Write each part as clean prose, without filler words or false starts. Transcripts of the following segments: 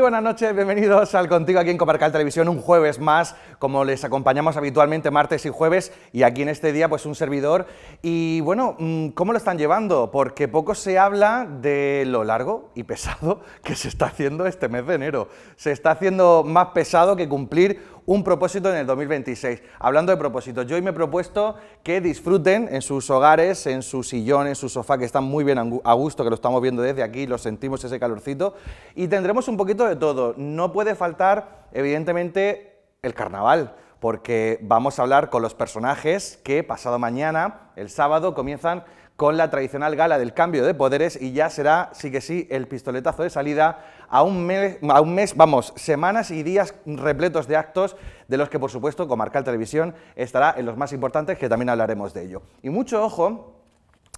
buenas noches, bienvenidos al Contigo aquí en Comarcal Televisión, un jueves más, como les acompañamos habitualmente martes y jueves, y aquí en este día pues un servidor. Y bueno, ¿cómo lo están llevando? Porque poco se habla de lo largo y pesado que se está haciendo este mes de enero. Se está haciendo más pesado que cumplir un propósito en el 2026. Hablando de propósitos, yo hoy me he propuesto que disfruten en sus hogares, en su sillón, en su sofá, que están muy bien a gusto, que lo estamos viendo desde aquí, lo sentimos ese calorcito, y tendremos un poquito de todo. No puede faltar, evidentemente, el carnaval, porque vamos a hablar con los personajes que pasado mañana, el sábado, comienzan con la tradicional gala del cambio de poderes y ya será, sí que sí, el pistoletazo de salida a un mes, vamos, semanas y días repletos de actos, de los que, por supuesto, Comarcal Televisión estará en los más importantes, que también hablaremos de ello. Y mucho ojo,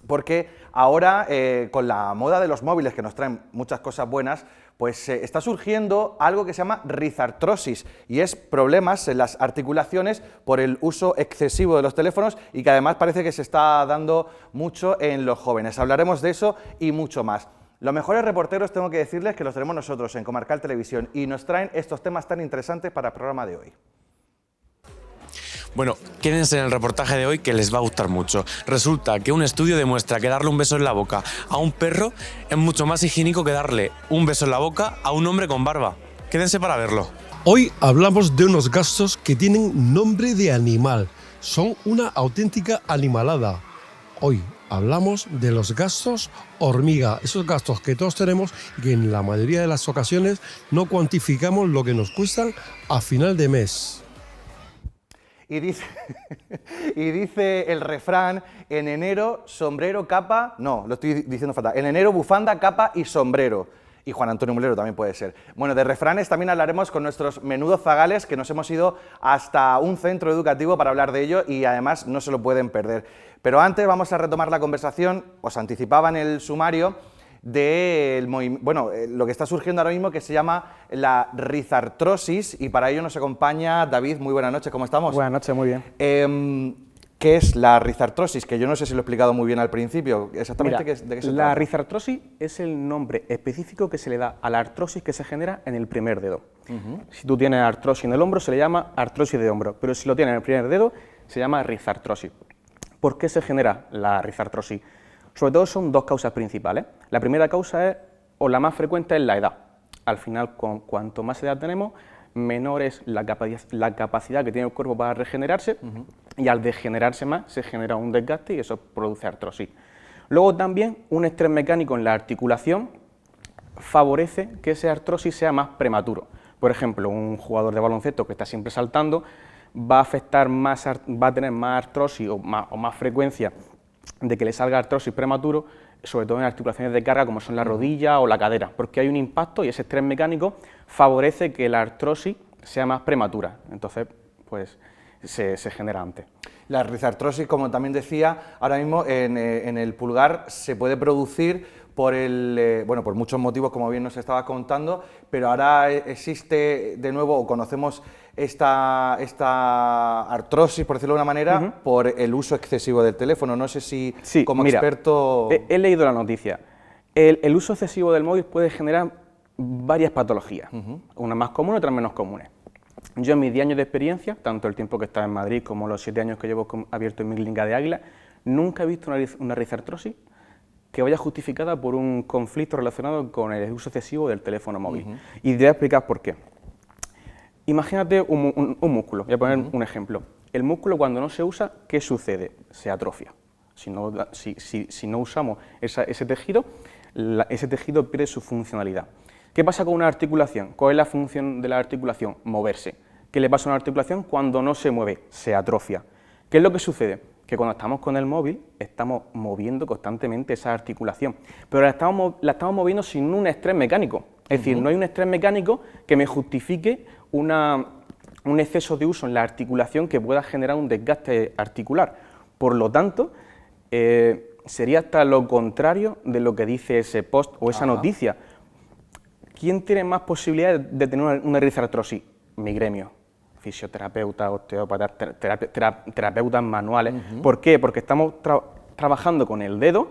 porque ahora, con la moda de los móviles, que nos traen muchas cosas buenas, pues está surgiendo algo que se llama rizartrosis, y es problemas en las articulaciones por el uso excesivo de los teléfonos, y que además parece que se está dando mucho en los jóvenes. Hablaremos de eso y mucho más. Los mejores reporteros, tengo que decirles que los tenemos nosotros en Comarcal Televisión, y nos traen estos temas tan interesantes para el programa de hoy. Bueno, quédense en el reportaje de hoy que les va a gustar mucho. Resulta que un estudio demuestra que darle un beso en la boca a un perro es mucho más higiénico que darle un beso en la boca a un hombre con barba. Quédense para verlo. Hoy hablamos de unos gastos que tienen nombre de animal. Son una auténtica animalada. Hoy hablamos de los gastos hormiga, esos gastos que todos tenemos y que en la mayoría de las ocasiones no cuantificamos lo que nos cuestan a final de mes. Y dice el refrán, en enero sombrero, capa, no, lo estoy diciendo fatal, en enero bufanda, capa y sombrero. Y Juan Antonio Mulero también puede ser. Bueno, de refranes también hablaremos con nuestros menudos zagales, que nos hemos ido hasta un centro educativo para hablar de ello y además no se lo pueden perder. Pero antes vamos a retomar la conversación, os anticipaba en el sumario, de lo que está surgiendo ahora mismo, que se llama la rizartrosis, y para ello nos acompaña David. Muy buenas noches, ¿cómo estamos? Buenas noches, muy bien. ¿Qué es la rizartrosis? Que yo no sé si lo he explicado muy bien al principio. Exactamente. Mira, ¿de qué se trata? La rizartrosis es el nombre específico que se le da a la artrosis que se genera en el primer dedo. Si tú tienes artrosis en el hombro, se le llama artrosis de hombro, pero si lo tienes en el primer dedo, se llama rizartrosis. ¿Por qué se genera la rizartrosis? Sobre todo son dos causas principales. La primera causa es, o la más frecuente, es la edad. Al final, cuanto más edad tenemos, menor es la capacidad que tiene el cuerpo para regenerarse, y al degenerarse más se genera un desgaste y eso produce artrosis. Luego también un estrés mecánico en la articulación favorece que esa artrosis sea más prematuro. Por ejemplo, un jugador de baloncesto que está siempre saltando va a tener más artrosis o más frecuencia de que le salga artrosis prematuro, sobre todo en articulaciones de carga como son la rodilla o la cadera, porque hay un impacto y ese estrés mecánico favorece que la artrosis sea más prematura, entonces pues se genera antes. La rizartrosis, como también decía, ahora mismo en el pulgar se puede producir por por muchos motivos, como bien nos estaba contando, pero ahora existe de nuevo, o conocemos esta artrosis, por decirlo de una manera, por el uso excesivo del teléfono. No sé si, sí, como mira, experto... He leído la noticia. El uso excesivo del móvil puede generar varias patologías, unas más comunes, otras menos comunes. Yo en mis 10 años de experiencia, tanto el tiempo que he estado en Madrid como los 7 años que llevo abierto en mi clínica de Águila, nunca he visto una rizartrosis que vaya justificada por un conflicto relacionado con el uso excesivo del teléfono móvil. Y te voy a explicar por qué. Imagínate un músculo, voy a poner un ejemplo. El músculo, cuando no se usa, ¿qué sucede? Se atrofia. Si no usamos ese tejido, ese tejido pierde su funcionalidad. ¿Qué pasa con una articulación? ¿Cuál es la función de la articulación? Moverse. ¿Qué le pasa a una articulación cuando no se mueve? Se atrofia. ¿Qué es lo que sucede? Que cuando estamos con el móvil estamos moviendo constantemente esa articulación, pero la estamos moviendo sin un estrés mecánico. Es decir, no hay un estrés mecánico que me justifique un exceso de uso en la articulación que pueda generar un desgaste articular. Por lo tanto, sería hasta lo contrario de lo que dice ese post o esa noticia. ¿Quién tiene más posibilidades de tener una rizartrosis? Mi gremio. Fisioterapeutas, osteópatas, terapeutas manuales. ¿Por qué? Porque estamos trabajando con el dedo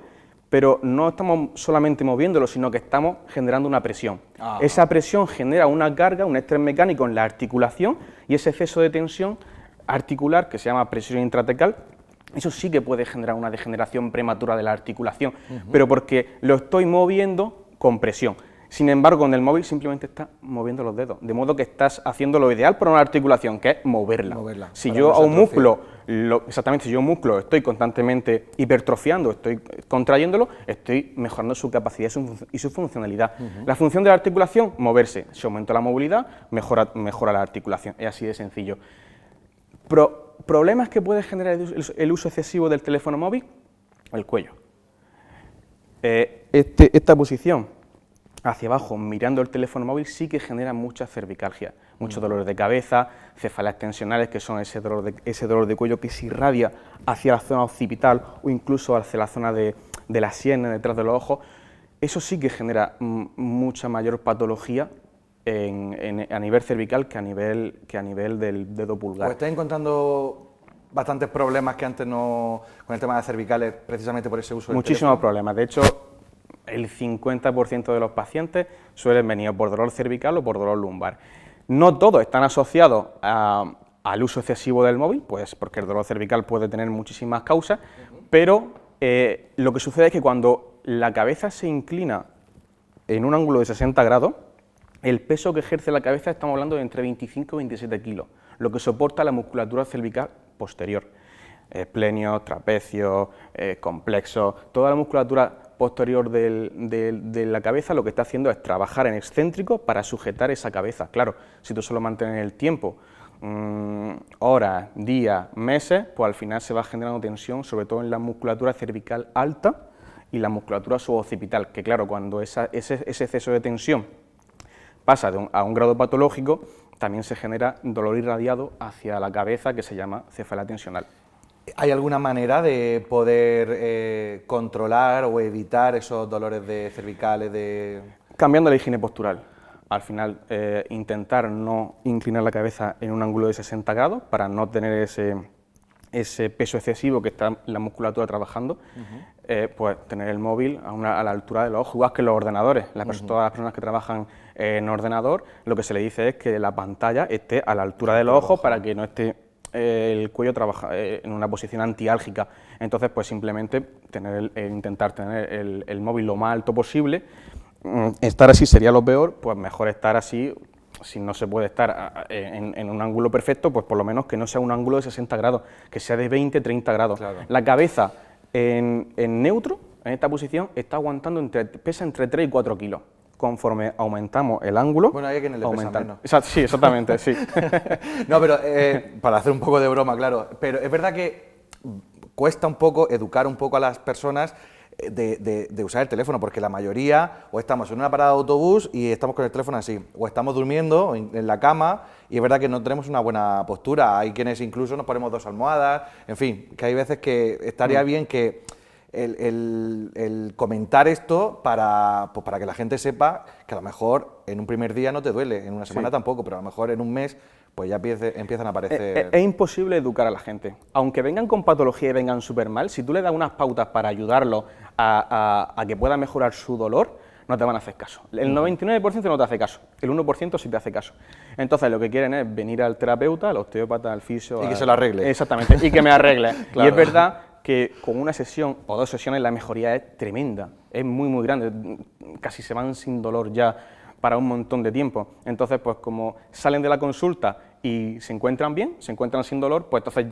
pero no estamos solamente moviéndolo, sino que estamos generando una presión. Ah. Esa presión genera una carga, un estrés mecánico en la articulación, y ese exceso de tensión articular, que se llama presión intratecal, eso sí que puede generar una degeneración prematura de la articulación, pero porque lo estoy moviendo con presión. Sin embargo, con el móvil simplemente estás moviendo los dedos, de modo que estás haciendo lo ideal para una articulación, que es moverla. Si para yo que a se un atrofie. músculo, exactamente, si yo a un músculo estoy constantemente hipertrofiando, estoy contrayéndolo, estoy mejorando su capacidad y su funcionalidad. La función de la articulación, moverse. Si aumenta la movilidad, mejora la articulación. Es así de sencillo. ¿Problemas que puede generar el uso excesivo del teléfono móvil? El cuello. Esta posición hacia abajo, mirando el teléfono móvil, sí que genera muchas cervicalgias, muchos dolores de cabeza, cefaleas tensionales, que son ese dolor de cuello que se irradia hacia la zona occipital o incluso hacia la zona de la sien, detrás de los ojos. Eso sí que genera mucha mayor patología a nivel cervical que a nivel del dedo pulgar. Pues estáis encontrando bastantes problemas que antes no, con el tema de cervicales, precisamente por ese uso del Muchísimos teléfono. problemas. De hecho, el 50% de los pacientes suelen venir por dolor cervical o por dolor lumbar. No todos están asociados al uso excesivo del móvil, pues porque el dolor cervical puede tener muchísimas causas, pero lo que sucede es que cuando la cabeza se inclina en un ángulo de 60 grados, el peso que ejerce la cabeza, estamos hablando de entre 25 y 27 kilos, lo que soporta la musculatura cervical posterior. Esplenios, trapecios, complexos, toda la musculatura posterior de la cabeza lo que está haciendo es trabajar en excéntrico para sujetar esa cabeza. Claro, si tú solo mantienes el tiempo, horas, días, meses, pues al final se va generando tensión, sobre todo en la musculatura cervical alta y la musculatura suboccipital, que claro, cuando ese exceso de tensión pasa a un grado patológico, también se genera dolor irradiado hacia la cabeza, que se llama cefalea tensional. ¿Hay alguna manera de poder controlar o evitar esos dolores de cervicales? Cambiando la higiene postural. Al final, intentar no inclinar la cabeza en un ángulo de 60 grados para no tener ese peso excesivo que está la musculatura trabajando, pues tener el móvil a la altura de los ojos, igual que los ordenadores. Todas las personas que trabajan en ordenador, lo que se le dice es que la pantalla esté a la altura de los ojos para que no esté el cuello en una posición antiálgica. Entonces, pues simplemente intentar tener el móvil lo más alto posible. Estar así sería lo peor, pues mejor estar así. Si no se puede estar en un ángulo perfecto, pues por lo menos que no sea un ángulo de 60 grados, que sea de 20, 30 grados. Claro. La cabeza en neutro, en esta posición, está aguantando pesa entre 3 y 4 kilos. Conforme aumentamos el ángulo, bueno, hay quien le pesa menos. Sí, exactamente, sí. No, pero para hacer un poco de broma, claro, pero es verdad que cuesta un poco educar un poco a las personas de usar el teléfono, porque la mayoría o estamos en una parada de autobús y estamos con el teléfono así, o estamos durmiendo en la cama y es verdad que no tenemos una buena postura. Hay quienes incluso nos ponemos 2 almohadas, en fin, que hay veces que estaría bien que el comentar esto para que la gente sepa que a lo mejor en un primer día no te duele, en una semana tampoco, pero a lo mejor en un mes pues ya empiezan a aparecer... Es imposible educar a la gente. Aunque vengan con patología y vengan súper mal, si tú le das unas pautas para ayudarlos a que pueda mejorar su dolor, no te van a hacer caso. El 99% no te hace caso, el 1% sí te hace caso. Entonces lo que quieren es venir al terapeuta, al osteópata, al fisio... Y que se lo arregle. Exactamente, y que me arregle. Claro. Y es verdad que con una sesión o 2 sesiones la mejoría es tremenda, es muy muy grande, casi se van sin dolor ya para un montón de tiempo. Entonces, pues como salen de la consulta y se encuentran bien, se encuentran sin dolor, pues entonces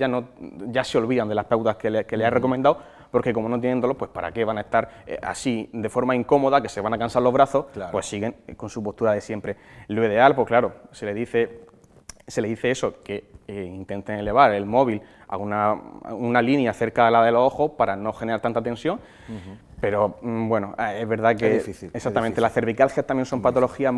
ya se olvidan de las pautas que le he recomendado, porque como no tienen dolor, pues para qué van a estar así de forma incómoda, que se van a cansar los brazos, claro. Pues siguen con su postura de siempre. Lo ideal, pues claro, se le dice eso, que intenten elevar el móvil a una línea cerca de la de los ojos para no generar tanta tensión, pero bueno, es verdad que es difícil, exactamente, las cervicalgias también son patologías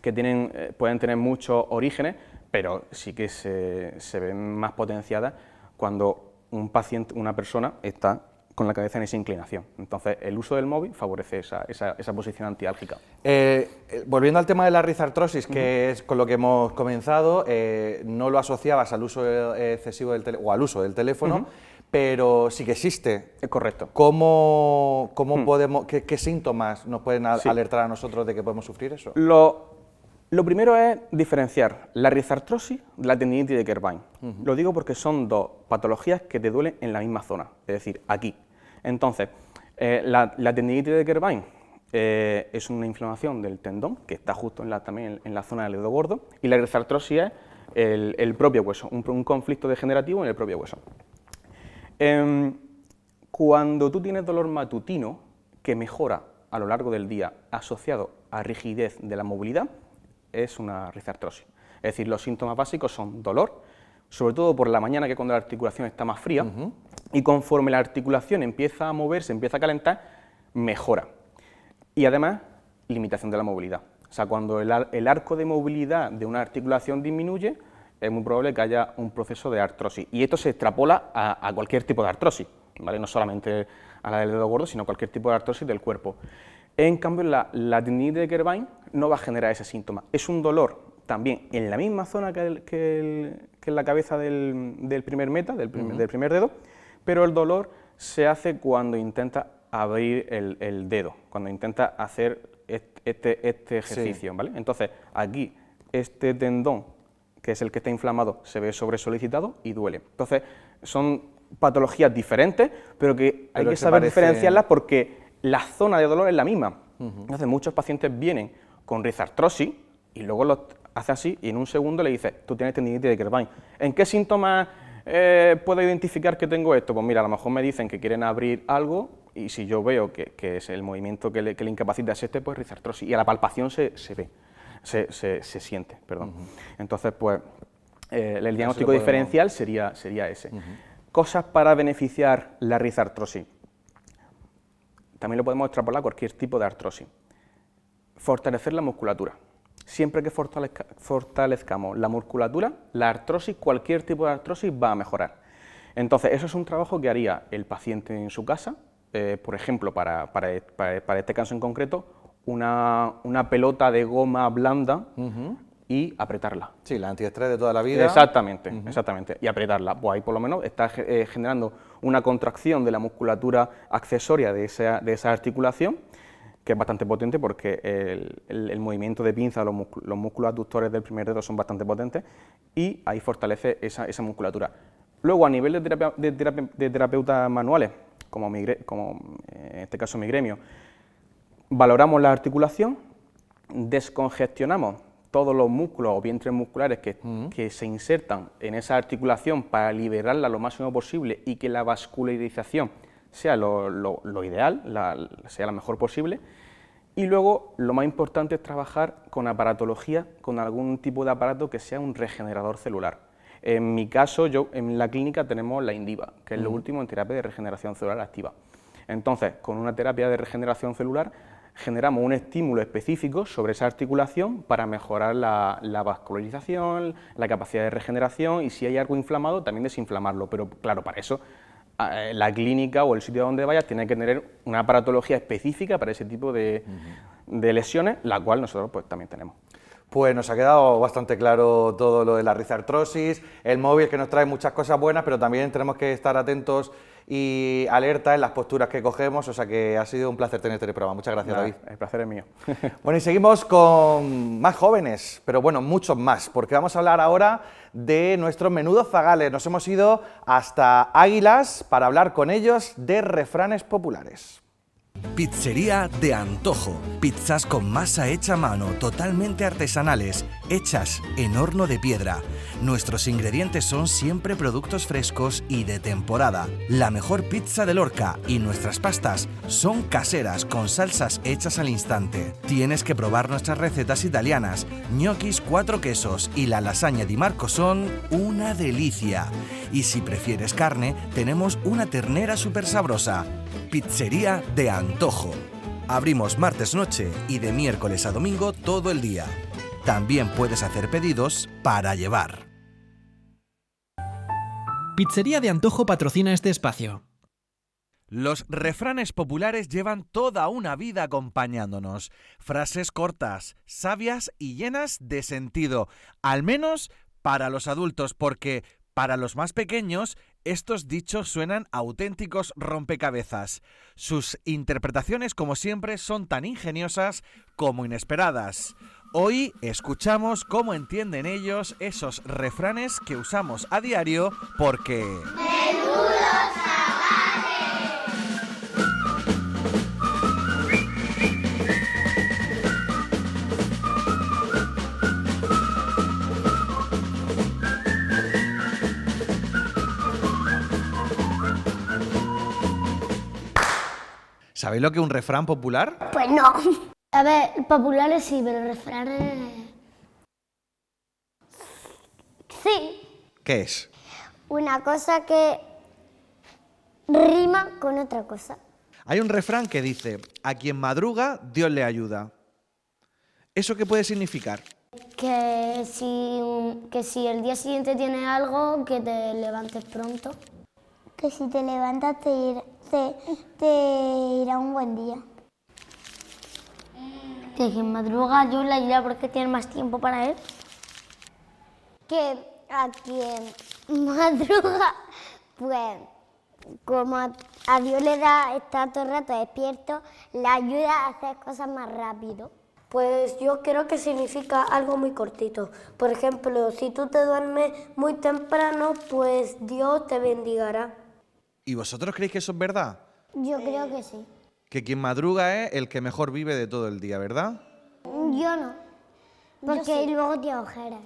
que pueden tener muchos orígenes, pero sí que se ven más potenciadas cuando una persona está con la cabeza en esa inclinación. Entonces, el uso del móvil favorece esa posición antiálgica. Volviendo al tema de la rizartrosis, que es con lo que hemos comenzado, no lo asociabas al uso excesivo del teléfono, o al uso del teléfono, pero sí que existe. Es correcto. ¿Cómo podemos, qué síntomas nos pueden Sí. alertar a nosotros de que podemos sufrir eso? Lo primero es diferenciar la rizartrosis de la tendinitis de Kerbein. Lo digo porque son dos patologías que te duelen en la misma zona, es decir, aquí. Entonces, la tendinitis de Kerbein es una inflamación del tendón, que está justo también en la zona del dedo gordo, y la rizartrosis es el propio hueso, un conflicto degenerativo en el propio hueso. Cuando tú tienes dolor matutino, que mejora a lo largo del día asociado a rigidez de la movilidad, es una rizartrosis. Es decir, los síntomas básicos son dolor, sobre todo por la mañana, que es cuando la articulación está más fría, y conforme la articulación empieza a moverse, empieza a calentar, mejora. Y además, limitación de la movilidad. O sea, cuando el arco de movilidad de una articulación disminuye, es muy probable que haya un proceso de artrosis. Y esto se extrapola a cualquier tipo de artrosis, ¿vale? No solamente a la del dedo gordo, sino a cualquier tipo de artrosis del cuerpo. En cambio, la tendinitis de Kerbein no va a generar ese síntoma. Es un dolor también en la misma zona que en la cabeza del primer meta, del primer dedo, pero el dolor se hace cuando intenta abrir el dedo, cuando intenta hacer este ejercicio, ¿vale? Entonces, aquí, este tendón, que es el que está inflamado, se ve sobresolicitado y duele. Entonces, son patologías diferentes, pero que hay que saber diferenciarlas porque la zona de dolor es la misma. Entonces, muchos pacientes vienen con rizartrosis y luego los hace así y en un segundo le dice, tú tienes tendinitis de Kerbein. ¿En qué síntomas puedo identificar que tengo esto? Pues mira, a lo mejor me dicen que quieren abrir algo y si yo veo que es el movimiento que le incapacita es este, pues rizartrosis. Y a la palpación se ve, se siente, perdón. Entonces, pues, el diagnóstico diferencial sería ese. Cosas para beneficiar la rizartrosis. También lo podemos extrapolar a cualquier tipo de artrosis. Fortalecer la musculatura. Siempre que fortalezcamos la musculatura, la artrosis, cualquier tipo de artrosis va a mejorar. Entonces, eso es un trabajo que haría el paciente en su casa, por ejemplo, para este caso en concreto, una pelota de goma blanda y apretarla. Sí, la antiestrés de toda la vida. Exactamente, exactamente. Y apretarla. Pues ahí por lo menos está generando una contracción de la musculatura accesoria de esa articulación, que es bastante potente porque el movimiento de pinza, los músculos aductores del primer dedo son bastante potentes y ahí fortalece esa musculatura. Luego, a nivel de terapeutas manuales, como en este caso mi gremio, valoramos la articulación, descongestionamos todos los músculos o vientres musculares que se insertan en esa articulación para liberarla lo máximo posible y que la vascularización sea lo ideal, sea la mejor posible. Y luego, lo más importante es trabajar con aparatología, con algún tipo de aparato que sea un regenerador celular. En mi caso, en la clínica tenemos la Indiva, que es lo último en terapia de regeneración celular activa. Entonces, con una terapia de regeneración celular, generamos un estímulo específico sobre esa articulación para mejorar la vascularización, la capacidad de regeneración y si hay algo inflamado, también desinflamarlo. Pero claro, para eso la clínica o el sitio donde vayas tiene que tener una aparatología específica para ese tipo de lesiones, la cual nosotros pues también tenemos. Pues nos ha quedado bastante claro todo lo de la rizartrosis, el móvil que nos trae muchas cosas buenas, pero también tenemos que estar atentos y alerta en las posturas que cogemos, o sea que ha sido un placer tenerte en el programa. Muchas gracias, David. El placer es mío. Bueno, y seguimos con más jóvenes, pero bueno, muchos más, porque vamos a hablar ahora de nuestros menudos zagales. Nos hemos ido hasta Águilas para hablar con ellos de refranes populares. Pizzería de Antojo. Pizzas con masa hecha a mano, totalmente artesanales, hechas en horno de piedra. Nuestros ingredientes son siempre productos frescos y de temporada. La mejor pizza de Lorca y nuestras pastas son caseras con salsas hechas al instante. Tienes que probar nuestras recetas italianas. Gnocchis 4 quesos y la lasaña di Marco son una delicia. Y si prefieres carne, tenemos una ternera súper sabrosa. Pizzería de Antojo. Abrimos martes noche y de miércoles a domingo todo el día. También puedes hacer pedidos para llevar. Pizzería de Antojo patrocina este espacio. Los refranes populares llevan toda una vida acompañándonos. Frases cortas, sabias y llenas de sentido, al menos para los adultos, porque para los más pequeños Estos dichos suenan auténticos rompecabezas. Sus interpretaciones, como siempre, son tan ingeniosas como inesperadas. Hoy escuchamos cómo entienden ellos esos refranes que usamos a diario porque... ¿Sabéis lo que es un refrán popular? Pues no. A ver, populares sí, pero refranes... Sí. ¿Qué es? Una cosa que rima con otra cosa. Hay un refrán que dice, a quien madruga, Dios le ayuda. ¿Eso qué puede significar? Que si el día siguiente tienes algo, que te levantes pronto. Que si te levantas te irá un buen día. Que quien madruga yo le ayuda porque tiene más tiempo para él. Que a quien madruga, pues como a Dios le da estar todo el rato despierto, le ayuda a hacer cosas más rápido. Pues yo creo que significa algo muy cortito. Por ejemplo, si tú te duermes muy temprano, pues Dios te bendigará. ¿Y vosotros creéis que eso es verdad? Yo creo que sí. Que quien madruga es el que mejor vive de todo el día, ¿verdad? Yo no, porque luego tiene ojeras.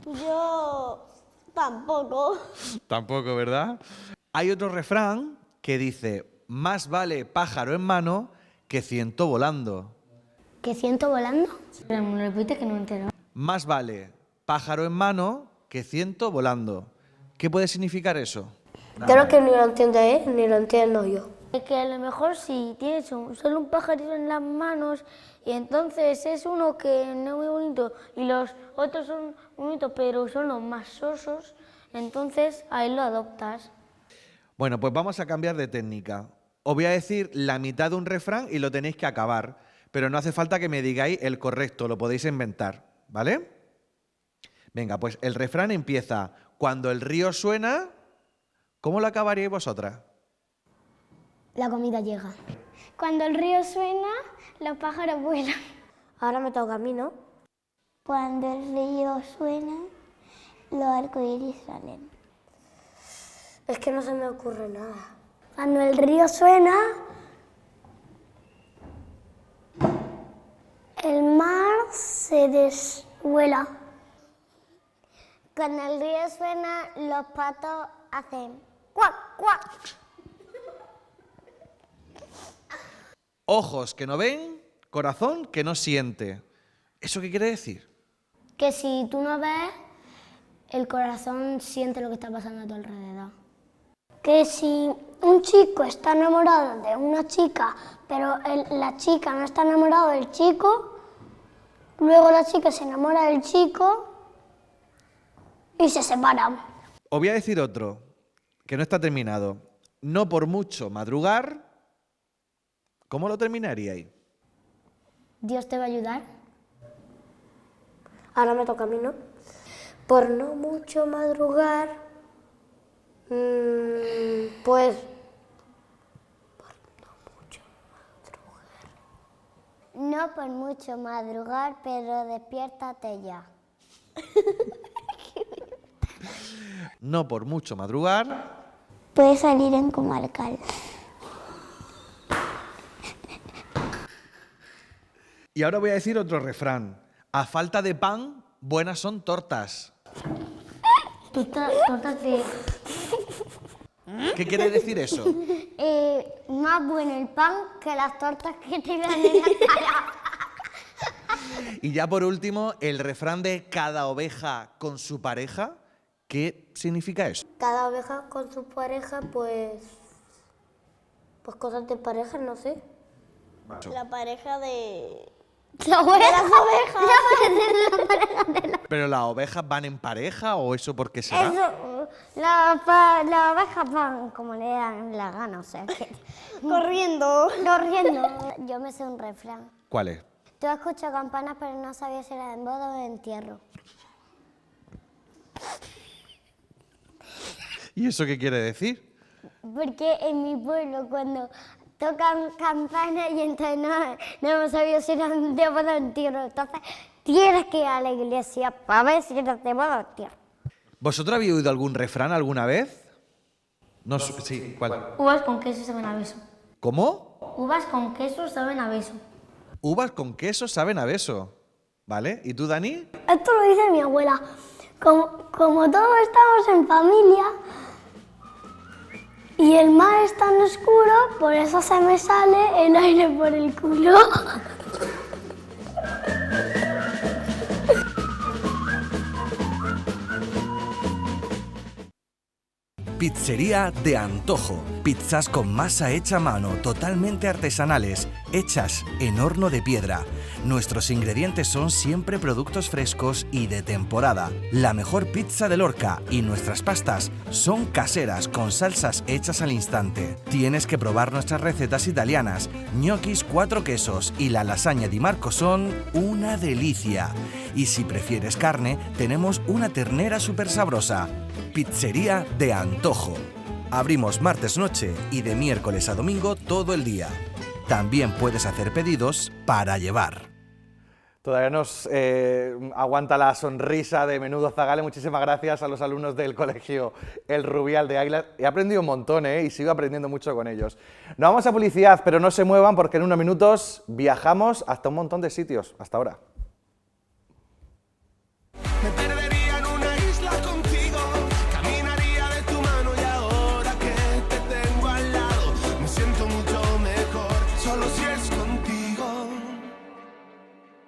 Yo tampoco. Tampoco, ¿verdad? Hay otro refrán que dice, más vale pájaro en mano que ciento volando. ¿Que siento volando? Pero me lo repite que no me entero. Más vale pájaro en mano que ciento volando. ¿Qué puede significar eso? Creo que ni lo entiende él, ni lo entiendo yo. Es que a lo mejor si tienes solo un pajarito en las manos y entonces es uno que no es muy bonito y los otros son bonitos pero son los más sosos, entonces ahí lo adoptas. Bueno, pues vamos a cambiar de técnica. Os voy a decir la mitad de un refrán y lo tenéis que acabar, pero no hace falta que me digáis el correcto, lo podéis inventar, ¿vale? Venga, pues el refrán empieza, cuando el río suena, ¿cómo lo acabaríais vosotras? La comida llega. Cuando el río suena, los pájaros vuelan. Ahora me toca a mí, ¿no? Cuando el río suena, los arcoíris salen. Es que no se me ocurre nada. Cuando el río suena, el mar se desvuela. Cuando el río suena, los patos hacen cuac, cuac. Ojos que no ven, corazón que no siente. ¿Eso qué quiere decir? Que si tú no ves, el corazón siente lo que está pasando a tu alrededor. Que si un chico está enamorado de una chica, pero la chica no está enamorada del chico, luego la chica se enamora del chico y se separan. Os voy a decir otro, que no está terminado. No por mucho madrugar, ¿cómo lo terminaríais? Dios te va a ayudar. Ahora me toca a mí, ¿no? Por no mucho madrugar, pues... No por mucho madrugar, pero despiértate ya. No por mucho madrugar. Puedes salir en comarcal. Y ahora voy a decir otro refrán. A falta de pan, buenas son tortas. Tortas de... ¿Qué quiere decir eso? Más bueno el pan que las tortas que te dan en la cara. Y ya por último, el refrán de cada oveja con su pareja. ¿Qué significa eso? Cada oveja con su pareja, pues cosas de pareja, no sé. La pareja de... La oveja. ¿Pero las ovejas van en pareja o eso por qué será? Las ovejas van como le dan la gana, o sea que... Corriendo. Corriendo. Yo me sé un refrán. ¿Cuál es? Tú has escuchado campanas, pero no sabías si era en boda o de entierro. ¿Y eso qué quiere decir? Porque en mi pueblo cuando tocan campanas y entonces no hemos sabido si nos debo de entierro. Entonces tienes que ir a la iglesia para ver si nos debo de entierro. ¿Vosotros habéis oído algún refrán alguna vez? No, sí, ¿cuál? Uvas con queso saben a beso. ¿Cómo? Uvas con queso saben a beso. Uvas con queso saben a beso. ¿Vale? ¿Y tú, Dani? Esto lo dice mi abuela. Como todos estamos en familia y el mar es tan oscuro, por eso se me sale el aire por el culo. Pizzería de Antojo. Pizzas con masa hecha a mano, totalmente artesanales, hechas en horno de piedra. Nuestros ingredientes son siempre productos frescos y de temporada. La mejor pizza de Lorca y nuestras pastas son caseras con salsas hechas al instante. Tienes que probar nuestras recetas italianas. Gnocchis 4 quesos y la lasaña di Marco son una delicia. Y si prefieres carne, tenemos una ternera súper sabrosa. Pizzería de Antojo. Abrimos martes noche y de miércoles a domingo todo el día. También puedes hacer pedidos para llevar. Todavía nos aguanta la sonrisa de Menudo Zagales. Muchísimas gracias a los alumnos del colegio El Rubial de Águilas. He aprendido un montón y sigo aprendiendo mucho con ellos. Nos vamos a publicidad, pero no se muevan porque en unos minutos viajamos hasta un montón de sitios. Hasta ahora.